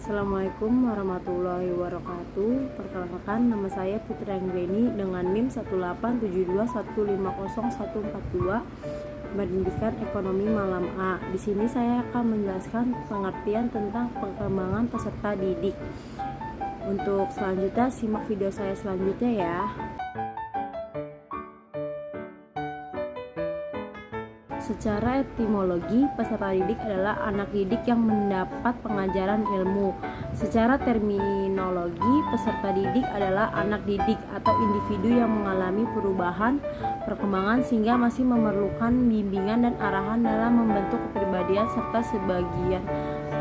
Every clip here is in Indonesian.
Assalamualaikum warahmatullahi wabarakatuh. Perkenalkan, nama saya Putri Anggreni dengan NIM 18721501142, Pendidikan Ekonomi Malam A. Di sini saya akan menjelaskan pengertian tentang perkembangan peserta didik. Untuk selanjutnya, simak video saya selanjutnya ya. Secara etimologi, peserta didik adalah anak didik yang mendapat pengajaran ilmu. Secara terminologi, peserta didik adalah anak didik atau individu yang mengalami perubahan, perkembangan sehingga masih memerlukan bimbingan dan arahan dalam membentuk kepribadian serta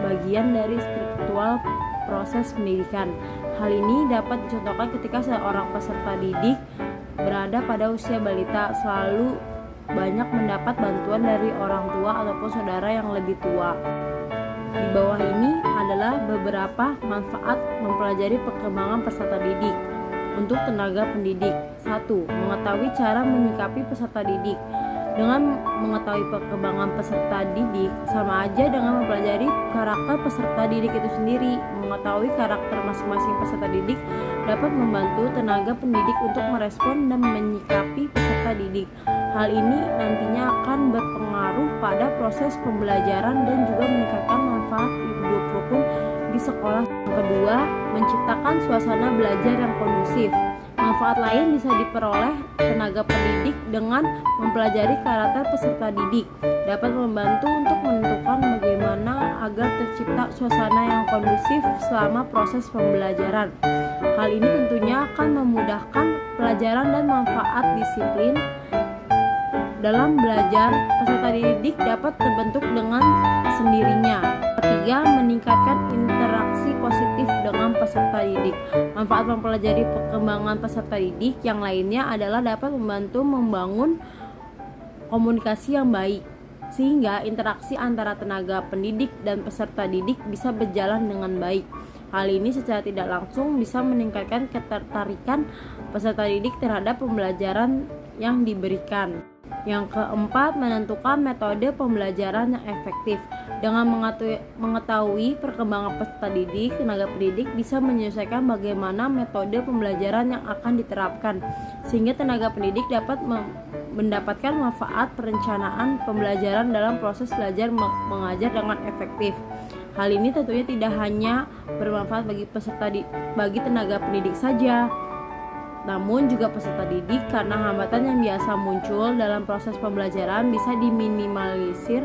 bagian dari struktural proses pendidikan. Hal ini dapat dicontohkan ketika seorang peserta didik berada pada usia balita, selalu banyak mendapat bantuan dari orang tua ataupun saudara yang lebih tua. Di bawah ini adalah beberapa manfaat mempelajari perkembangan peserta didik. Untuk tenaga pendidik, 1. Mengetahui cara menyikapi peserta didik. Dengan mengetahui perkembangan peserta didik, sama aja dengan mempelajari karakter peserta didik itu sendiri. Mengetahui karakter masing-masing peserta didik dapat membantu tenaga pendidik untuk merespon dan menyikapi peserta didik. Hal ini nantinya akan berpengaruh pada proses pembelajaran dan juga meningkatkan manfaat hidup rukun di sekolah. Yang kedua, menciptakan suasana belajar yang kondusif. Manfaat lain bisa diperoleh tenaga pendidik dengan mempelajari karakter peserta didik. Dapat membantu untuk menentukan bagaimana agar tercipta suasana yang kondusif selama proses pembelajaran. Hal ini tentunya akan memudahkan pelajaran dan manfaat disiplin dalam belajar. Peserta didik dapat terbentuk dengan sendirinya. Ketiga, meningkatkan interaksi positif dengan peserta didik. Manfaat mempelajari perkembangan peserta didik yang lainnya adalah dapat membantu membangun komunikasi yang baik, sehingga interaksi antara tenaga pendidik dan peserta didik bisa berjalan dengan baik. Hal ini secara tidak langsung bisa meningkatkan ketertarikan peserta didik terhadap pembelajaran yang diberikan. Yang keempat, menentukan metode pembelajaran yang efektif. Dengan mengetahui perkembangan peserta didik, tenaga pendidik bisa menyesuaikan bagaimana metode pembelajaran yang akan diterapkan, sehingga tenaga pendidik dapat mendapatkan manfaat perencanaan pembelajaran dalam proses belajar mengajar dengan efektif. Hal ini tentunya tidak hanya bermanfaat bagi tenaga pendidik saja, namun juga peserta didik, karena hambatan yang biasa muncul dalam proses pembelajaran bisa diminimalisir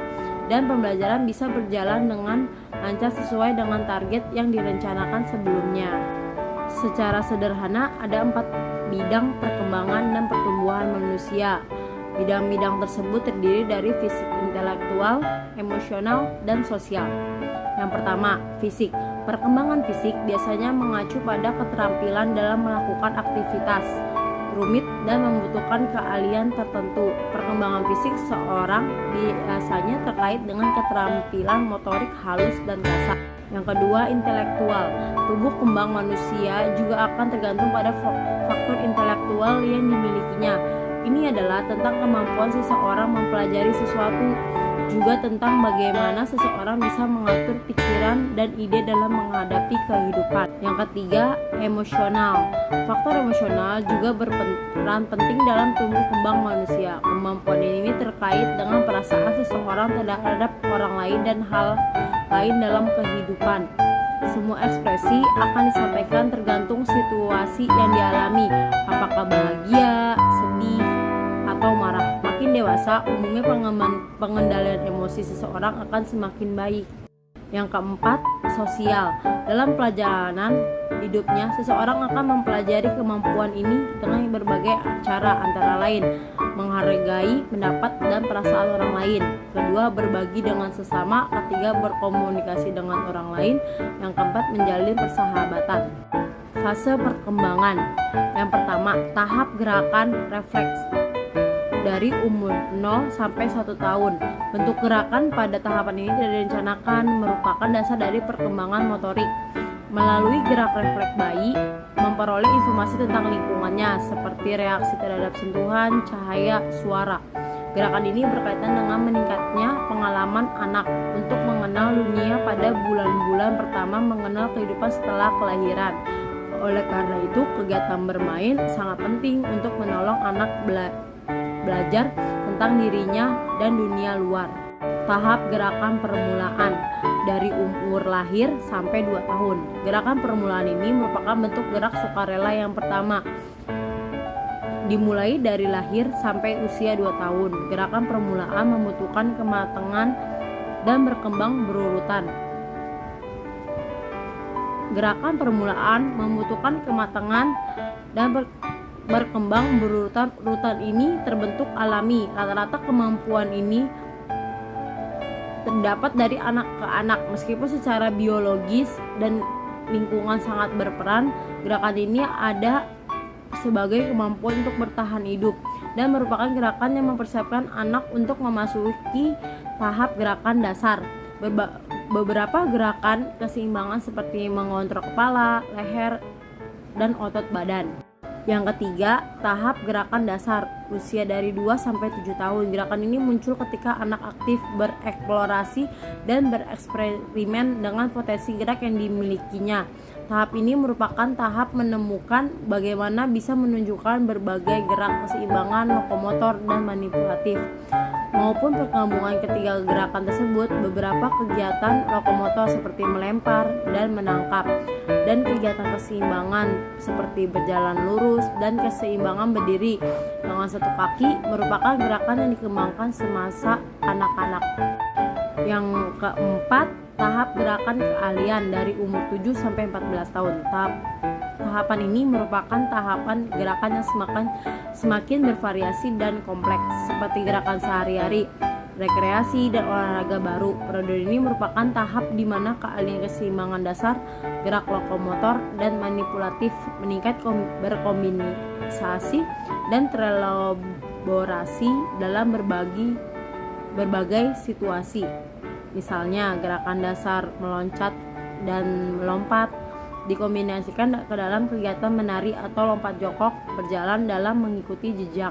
dan pembelajaran bisa berjalan dengan lancar sesuai dengan target yang direncanakan sebelumnya. Secara sederhana, ada 4 bidang perkembangan dan pertumbuhan manusia. Bidang-bidang tersebut terdiri dari fisik, intelektual, emosional, dan sosial. Yang pertama, fisik. Perkembangan fisik biasanya mengacu pada keterampilan dalam melakukan aktivitas rumit dan membutuhkan keahlian tertentu. Perkembangan fisik seseorang biasanya terkait dengan keterampilan motorik halus dan kasar. Yang kedua, intelektual. Tumbuh kembang manusia juga akan tergantung pada faktor intelektual yang dimilikinya. Ini adalah tentang kemampuan seseorang mempelajari sesuatu, juga tentang bagaimana seseorang bisa mengatur pikiran dan ide dalam menghadapi kehidupan. Yang ketiga, emosional. Faktor emosional juga berperan penting dalam tumbuh kembang manusia. Kemampuan ini terkait dengan perasaan seseorang terhadap orang lain dan hal lain dalam kehidupan. Semua ekspresi akan disampaikan tergantung situasi yang dialami, apakah bahagia, sedih, atau marah. Makin dewasa, umumnya pengendalian emosi seseorang akan semakin baik. Yang keempat, sosial. Dalam perjalanan hidupnya, seseorang akan mempelajari kemampuan ini dengan berbagai cara, antara lain menghargai pendapat dan perasaan orang lain. Kedua, berbagi dengan sesama. Ketiga, berkomunikasi dengan orang lain. Yang keempat, menjalin persahabatan. Fase perkembangan. Yang pertama, tahap gerakan refleks. Dari umur 0 sampai 1 tahun. Bentuk gerakan pada tahapan ini tidak direncanakan, merupakan dasar dari perkembangan motorik. Melalui gerak refleks, bayi memperoleh informasi tentang lingkungannya seperti reaksi terhadap sentuhan, cahaya, suara. Gerakan ini berkaitan dengan meningkatnya pengalaman anak untuk mengenal mengenal dunia pada bulan-bulan pertama mengenal kehidupan setelah kelahiran. Oleh karena itu, kegiatan bermain sangat penting untuk menolong anak belajar tentang dirinya dan dunia luar. Tahap gerakan permulaan dari umur lahir sampai 2 tahun. Gerakan permulaan ini merupakan bentuk gerak sukarela yang pertama. Dimulai dari lahir sampai usia 2 tahun. Gerakan permulaan membutuhkan kematangan dan berkembang berurutan. Gerakan permulaan membutuhkan kematangan dan berkembang berurutan. Urutan ini terbentuk alami. Rata-rata kemampuan ini terdapat dari anak ke anak. Meskipun secara biologis dan lingkungan sangat berperan, gerakan ini ada sebagai kemampuan untuk bertahan hidup dan merupakan gerakan yang mempersiapkan anak untuk memasuki tahap gerakan dasar. Beberapa gerakan keseimbangan seperti mengontrol kepala, leher, dan otot badan. Yang ketiga, tahap gerakan dasar usia dari 2 sampai 7 tahun. Gerakan ini muncul ketika anak aktif bereksplorasi dan bereksperimen dengan potensi gerak yang dimilikinya. Tahap ini merupakan tahap menemukan bagaimana bisa menunjukkan berbagai gerak keseimbangan lokomotor dan manipulatif maupun perkembangan ketiga gerakan tersebut. Beberapa kegiatan lokomotor seperti melempar dan menangkap, dan kegiatan keseimbangan seperti berjalan lurus dan keseimbangan berdiri dengan satu kaki merupakan gerakan yang dikembangkan semasa anak-anak. Yang keempat, tahap gerakan keahlian dari umur 7 sampai 14 tahun. Tahapan ini merupakan tahapan gerakan yang semakin bervariasi dan kompleks, seperti gerakan sehari-hari, rekreasi, dan olahraga baru. Periode ini merupakan tahap di mana keahlian keseimbangan dasar, gerak lokomotor, dan manipulatif meningkat berkombinasi dan terelaborasi dalam berbagai situasi. Misalnya, gerakan dasar meloncat dan melompat dikombinasikan ke dalam kegiatan menari atau lompat jongkok berjalan dalam mengikuti jejak.